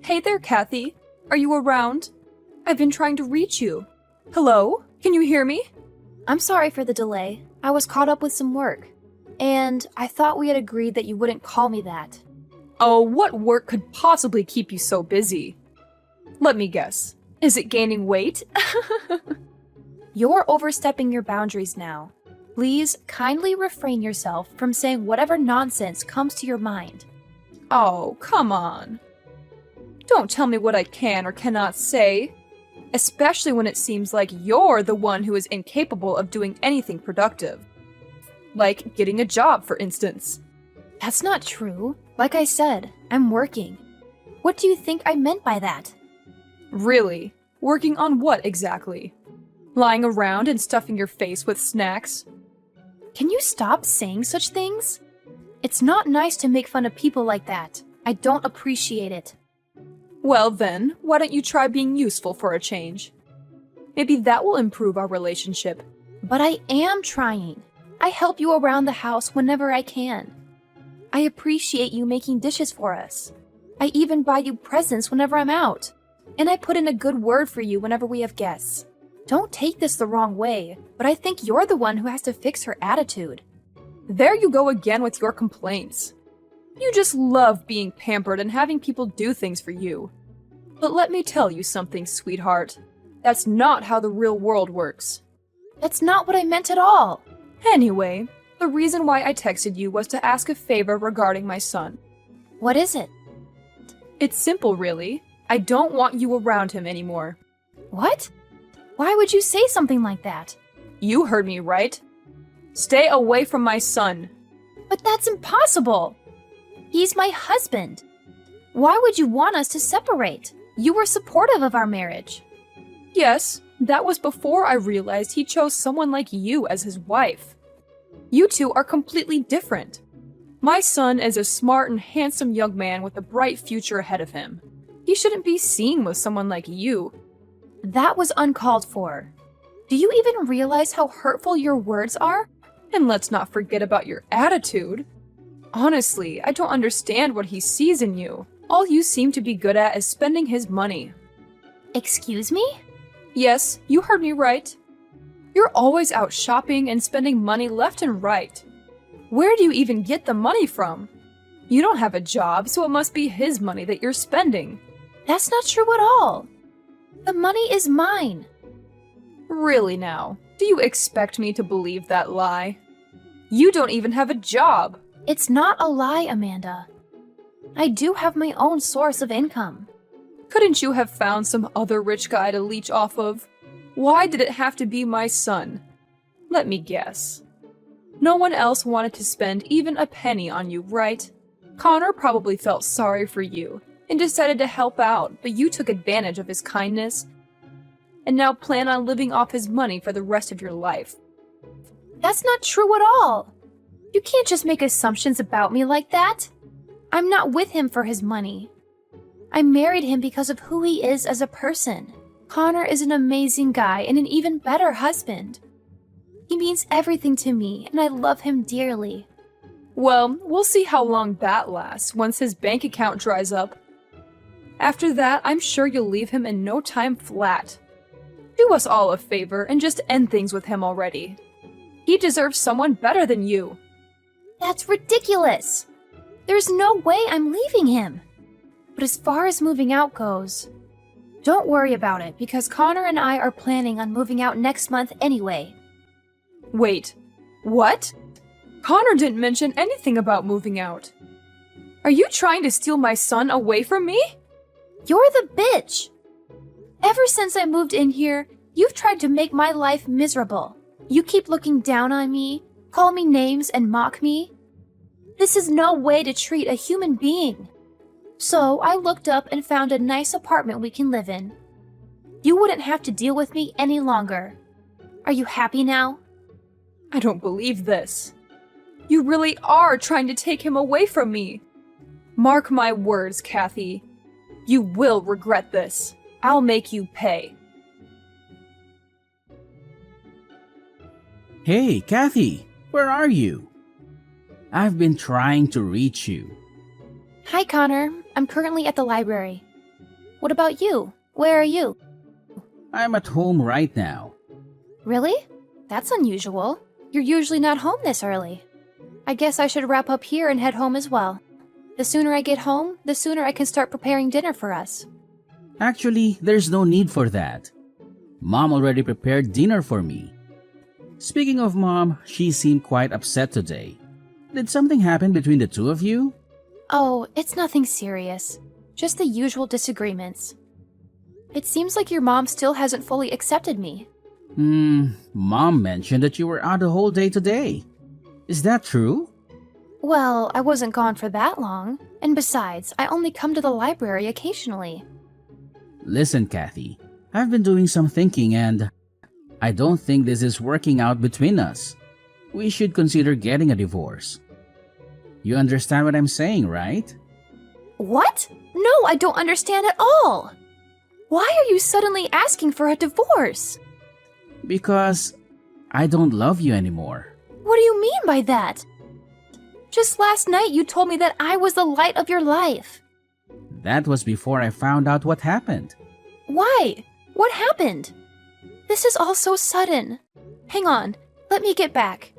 Hey there, Kathy. Are you around? I've been trying to reach you. Hello? Can you hear me? I'm sorry for the delay. I was caught up with some work. And I thought we had agreed that you wouldn't call me that. Oh, what work could possibly keep you so busy? Let me guess. Is it gaining weight? You're overstepping your boundaries now. Please kindly refrain yourself from saying whatever nonsense comes to your mind. Oh, come on. Don't tell me what I can or cannot say. Especially when it seems like you're the one who is incapable of doing anything productive. Like getting a job, for instance. That's not true. Like I said, I'm working. What do you think I meant by that? Really? Working on what exactly? Lying around and stuffing your face with snacks? Can you stop saying such things? It's not nice to make fun of people like that. I don't appreciate it. Well then, why don't you try being useful for a change? Maybe that will improve our relationship. But I am trying. I help you around the house whenever I can. I appreciate you making dishes for us. I even buy you presents whenever I'm out. And I put in a good word for you whenever we have guests. Don't take this the wrong way, but I think you're the one who has to fix her attitude. There you go again with your complaints. You just love being pampered and having people do things for you. But let me tell you something, sweetheart. That's not how the real world works. That's not what I meant at all. Anyway, the reason why I texted you was to ask a favor regarding my son. What is it? It's simple, really. I don't want you around him anymore. What? Why would you say something like that? You heard me right. Stay away from my son. But that's impossible. He's my husband. Why would you want us to separate? You were supportive of our marriage. Yes, that was before I realized he chose someone like you as his wife. You two are completely different. My son is a smart and handsome young man with a bright future ahead of him. He shouldn't be seen with someone like you. That was uncalled for. Do you even realize how hurtful your words are? And let's not forget about your attitude. Honestly, I don't understand what he sees in you. All you seem to be good at is spending his money. Excuse me? Yes, you heard me right. You're always out shopping and spending money left and right. Where do you even get the money from? You don't have a job, so it must be his money that you're spending. That's not true at all. The money is mine. Really now? Do you expect me to believe that lie? You don't even have a job. It's not a lie, Amanda. I do have my own source of income. Couldn't you have found some other rich guy to leech off of? Why did it have to be my son? Let me guess. No one else wanted to spend even a penny on you, right? Connor probably felt sorry for you and decided to help out, but you took advantage of his kindness and now plan on living off his money for the rest of your life. That's not true at all. You can't just make assumptions about me like that. I'm not with him for his money. I married him because of who he is as a person. Connor is an amazing guy and an even better husband. He means everything to me, and I love him dearly. Well, we'll see how long that lasts once his bank account dries up. After that, I'm sure you'll leave him in no time flat. Do us all a favor and just end things with him already. He deserves someone better than you. That's ridiculous. There's no way I'm leaving him. But as far as moving out goes, don't worry about it because Connor and I are planning on moving out next month anyway. Wait, what? Connor didn't mention anything about moving out. Are you trying to steal my son away from me? You're the bitch. Ever since I moved in here, you've tried to make my life miserable. You keep looking down on me, call me names, and mock me. This is no way to treat a human being. So I looked up and found a nice apartment we can live in. You wouldn't have to deal with me any longer. Are you happy now? I don't believe this. You really are trying to take him away from me. Mark my words, Kathy. You will regret this. I'll make you pay. Hey, Kathy, where are you? I've been trying to reach you. Hi, Connor. I'm currently at the library. What about you? Where are you? I'm at home right now. Really? That's unusual. You're usually not home this early. I guess I should wrap up here and head home as well. The sooner I get home, the sooner I can start preparing dinner for us. Actually, there's no need for that. Mom already prepared dinner for me. Speaking of Mom, she seemed quite upset today. Did something happen between the two of you? Oh, it's nothing serious. Just the usual disagreements. It seems like your mom still hasn't fully accepted me. Mom mentioned that you were out the whole day today. Is that true? Well, I wasn't gone for that long. And besides, I only come to the library occasionally. Listen, Kathy, I've been doing some thinking and I don't think this is working out between us. We should consider getting a divorce. You understand what I'm saying, right? What? No, I don't understand at all. Why are you suddenly asking for a divorce? Because I don't love you anymore. What do you mean by that? Just last night you told me that I was the light of your life. That was before I found out what happened. Why? What happened? This is all so sudden. Hang on, let me get back.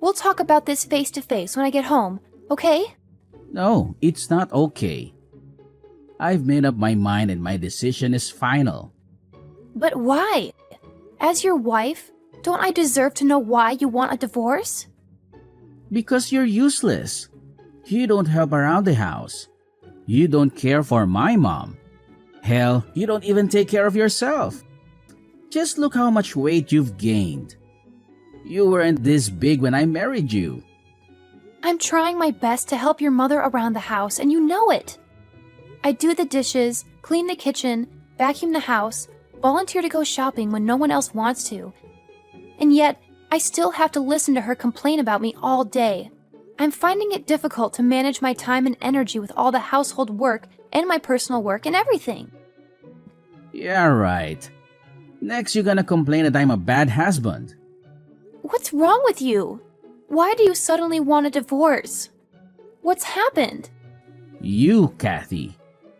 We'll talk about this face to face when I get home, okay? No, it's not okay. I've made up my mind and my decision is final. But why? As your wife, don't I deserve to know why you want a divorce? Because you're useless. You don't help around the house. You don't care for my mom. Hell, you don't even take care of yourself. Just look how much weight you've gained. You weren't this big when I married you. I'm trying my best to help your mother around the house, and you know it. I do the dishes, clean the kitchen, vacuum the house, volunteer to go shopping when no one else wants to. And yet, I still have to listen to her complain about me all day. I'm finding it difficult to manage my time and energy with all the household work and my personal work and everything. Yeah, right. Next, you're gonna complain that I'm a bad husband. What's wrong with you? Why do you suddenly want a divorce? What's happened? You, Kathy.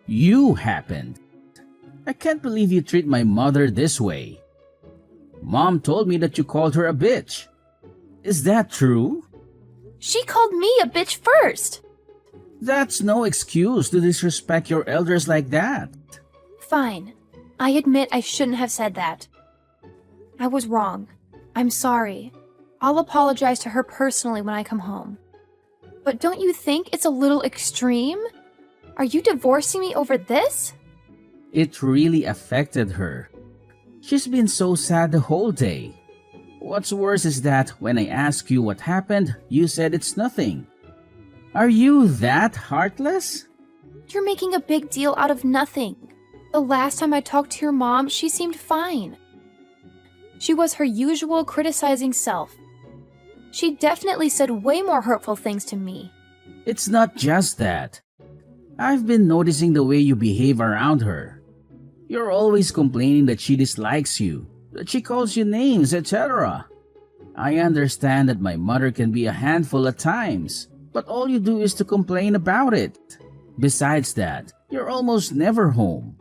You happened. I can't believe you treat my mother this way. Mom told me that you called her a bitch. Is that true? She called me a bitch first. That's no excuse to disrespect your elders like that. Fine. I admit I shouldn't have said that. I was wrong. I'm sorry. I'll apologize to her personally when I come home. But don't you think it's a little extreme? Are you divorcing me over this? It really affected her. She's been so sad the whole day. What's worse is that when I ask you what happened, you said it's nothing. Are you that heartless? You're making a big deal out of nothing. The last time I talked to your mom, she seemed fine. She was her usual criticizing self. She definitely said way more hurtful things to me. It's not just that. I've been noticing the way you behave around her. You're always complaining that she dislikes you, that she calls you names, etc. I understand that my mother can be a handful at times, but all you do is to complain about it. Besides that, you're almost never home.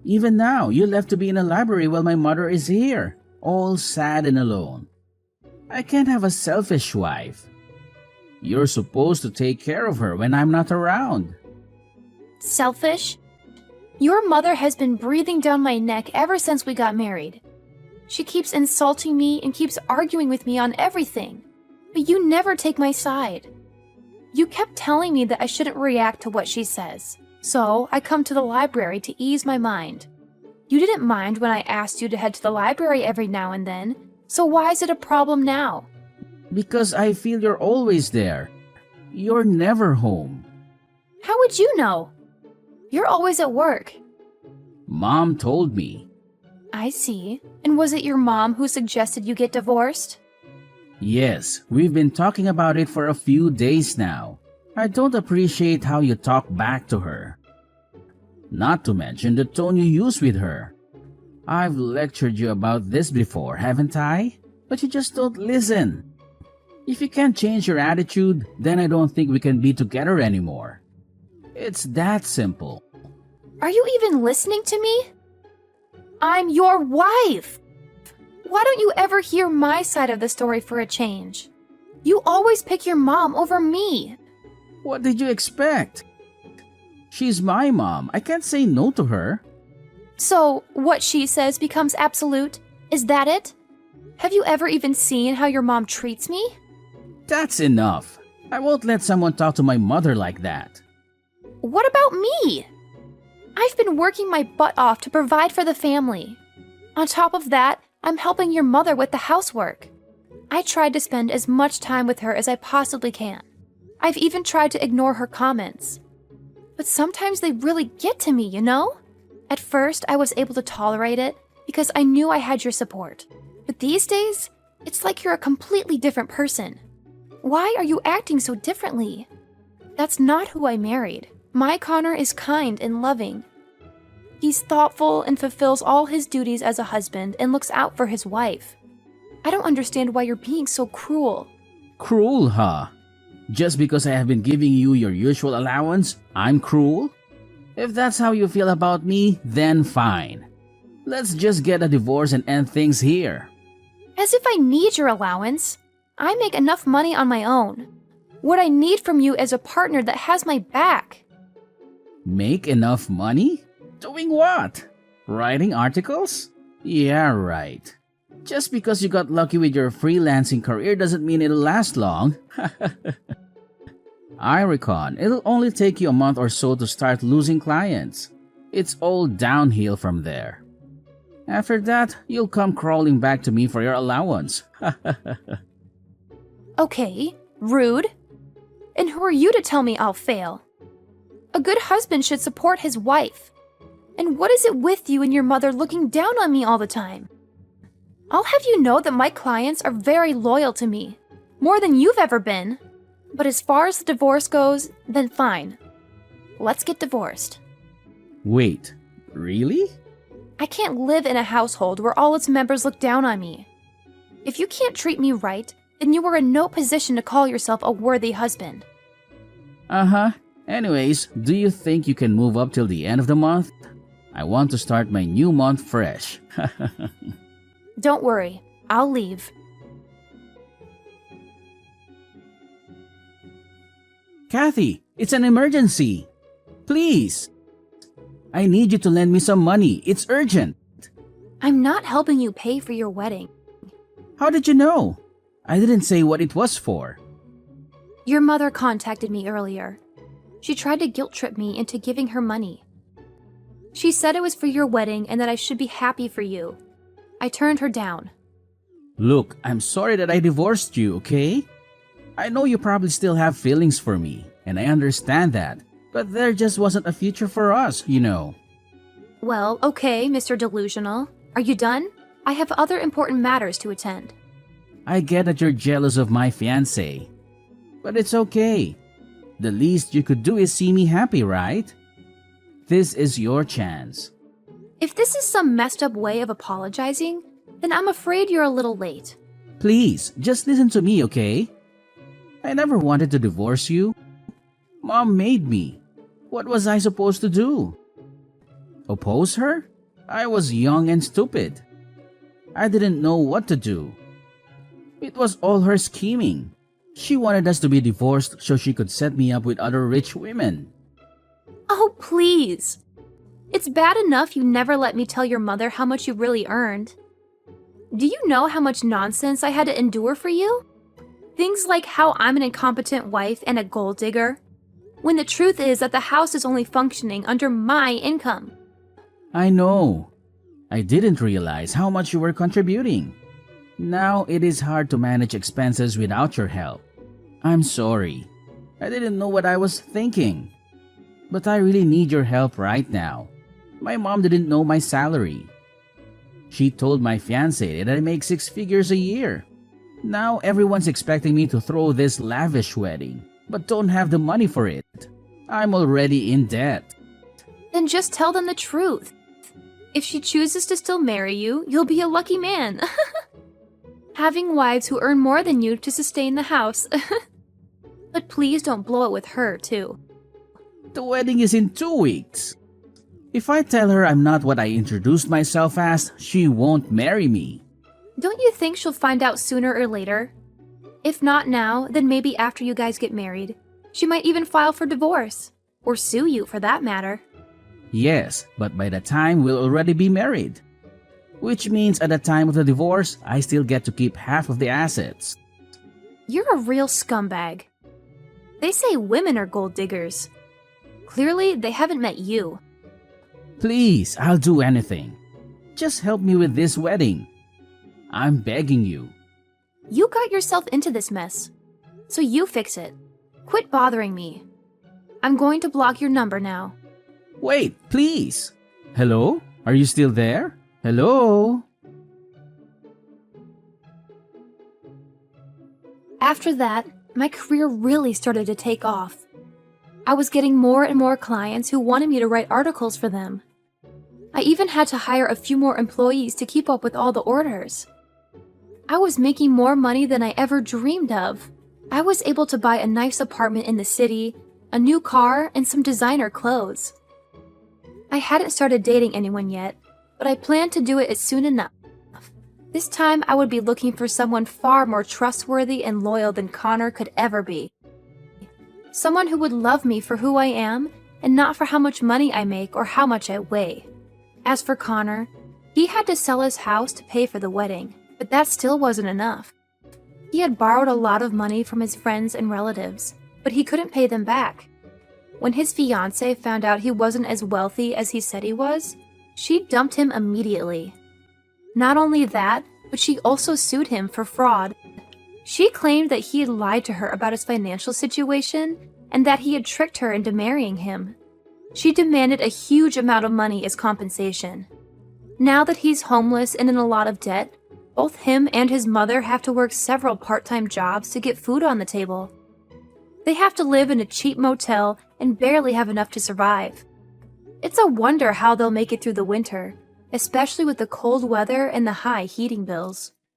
Even now, you left to be in the library while my mother is here, all sad and alone. I can't have a selfish wife. You're supposed to take care of her when I'm not around. Selfish? Your mother has been breathing down my neck ever since we got married. She keeps insulting me and keeps arguing with me on everything. But you never take my side. You kept telling me that I shouldn't react to what she says. So I come to the library to ease my mind. You didn't mind when I asked you to head to the library every now and then. So why is it a problem now? Because I feel you're always there. You're never home. How would you know? You're always at work. Mom told me. I see. And was it your mom who suggested you get divorced? Yes, we've been talking about it for a few days now. I don't appreciate how you talk back to her. Not to mention the tone you use with her. I've lectured you about this before, haven't I? But you just don't listen. If you can't change your attitude, then I don't think we can be together anymore. It's that simple. Are you even listening to me? I'm your wife! Why don't you ever hear my side of the story for a change? You always pick your mom over me. What did you expect? She's my mom. I can't say no to her. So, what she says becomes absolute? Is that it? Have you ever even seen how your mom treats me? That's enough. I won't let someone talk to my mother like that. What about me? I've been working my butt off to provide for the family. On top of that, I'm helping your mother with the housework. I tried to spend as much time with her as I possibly can. I've even tried to ignore her comments. But sometimes they really get to me, you know? At first, I was able to tolerate it because I knew I had your support. But these days, it's like you're a completely different person. Why are you acting so differently? That's not who I married. My Connor is kind and loving. He's thoughtful and fulfills all his duties as a husband and looks out for his wife. I don't understand why you're being so cruel. Cruel, huh? Just because I have been giving you your usual allowance, I'm cruel? If that's how you feel about me, then fine. Let's just get a divorce and end things here. As if I need your allowance. I make enough money on my own. What I need from you is a partner that has my back. Make enough money? Doing what? Writing articles? Yeah, right. Just because you got lucky with your freelancing career doesn't mean it'll last long. I reckon it'll only take you a month or so to start losing clients. It's all downhill from there. After that, you'll come crawling back to me for your allowance. Okay, rude. And who are you to tell me I'll fail? A good husband should support his wife. And what is it with you and your mother looking down on me all the time? I'll have you know that my clients are very loyal to me, more than you've ever been. But as far as the divorce goes, then fine. Let's get divorced. Wait, really? I can't live in a household where all its members look down on me. If you can't treat me right, then you are in no position to call yourself a worthy husband. Uh-huh. Anyways, do you think you can move up till the end of the month? I want to start my new month fresh. Don't worry, I'll leave. Kathy, it's an emergency. Please. I need you to lend me some money. It's urgent. I'm not helping you pay for your wedding. How did you know? I didn't say what it was for. Your mother contacted me earlier. She tried to guilt trip me into giving her money. She said it was for your wedding and that I should be happy for you. I turned her down. Look, I'm sorry that I divorced you, okay? I know you probably still have feelings for me, and I understand that. But there just wasn't a future for us, you know. Well, okay, Mr. Delusional. Are you done? I have other important matters to attend. I get that you're jealous of my fiancé. But it's okay. The least you could do is see me happy, right? This is your chance. If this is some messed up way of apologizing, then I'm afraid you're a little late. Please, just listen to me, okay? I never wanted to divorce you. Mom made me. What was I supposed to do? Oppose her? I was young and stupid. I didn't know what to do. It was all her scheming. She wanted us to be divorced so she could set me up with other rich women. Oh, please. It's bad enough you never let me tell your mother how much you really earned. Do you know how much nonsense I had to endure for you? Things like how I'm an incompetent wife and a gold digger, when the truth is that the house is only functioning under my income. I know. I didn't realize how much you were contributing. Now it is hard to manage expenses without your help. I'm sorry. I didn't know what I was thinking. But I really need your help right now. My mom didn't know my salary. She told my fiancé that I make 6 figures a year. Now everyone's expecting me to throw this lavish wedding, but don't have the money for it. I'm already in debt. Then just tell them the truth. If she chooses to still marry you, you'll be a lucky man. Having wives who earn more than you to sustain the house. But please don't blow it with her, too. The wedding is in 2 weeks. If I tell her I'm not what I introduced myself as, she won't marry me. Don't you think she'll find out sooner or later? If not now, then maybe after you guys get married. She might even file for divorce. Or sue you, for that matter. Yes, but by the time we'll already be married. Which means at the time of the divorce, I still get to keep half of the assets. You're a real scumbag. They say women are gold diggers. Clearly, they haven't met you. Please, I'll do anything. Just help me with this wedding. I'm begging you. You got yourself into this mess. So you fix it. Quit bothering me. I'm going to block your number now. Wait, please. Hello? Are you still there? Hello? After that, my career really started to take off. I was getting more and more clients who wanted me to write articles for them. I even had to hire a few more employees to keep up with all the orders. I was making more money than I ever dreamed of. I was able to buy a nice apartment in the city, a new car, and some designer clothes. I hadn't started dating anyone yet, but I planned to do it as soon enough. This time I would be looking for someone far more trustworthy and loyal than Connor could ever be. Someone who would love me for who I am and not for how much money I make or how much I weigh. As for Connor, he had to sell his house to pay for the wedding, but that still wasn't enough. He had borrowed a lot of money from his friends and relatives, but he couldn't pay them back. When his fiancée found out he wasn't as wealthy as he said he was, she dumped him immediately. Not only that, but she also sued him for fraud. She claimed that he had lied to her about his financial situation and that he had tricked her into marrying him. She demanded a huge amount of money as compensation. Now that he's homeless and in a lot of debt, both him and his mother have to work several part-time jobs to get food on the table. They have to live in a cheap motel and barely have enough to survive. It's a wonder how they'll make it through the winter, especially with the cold weather and the high heating bills.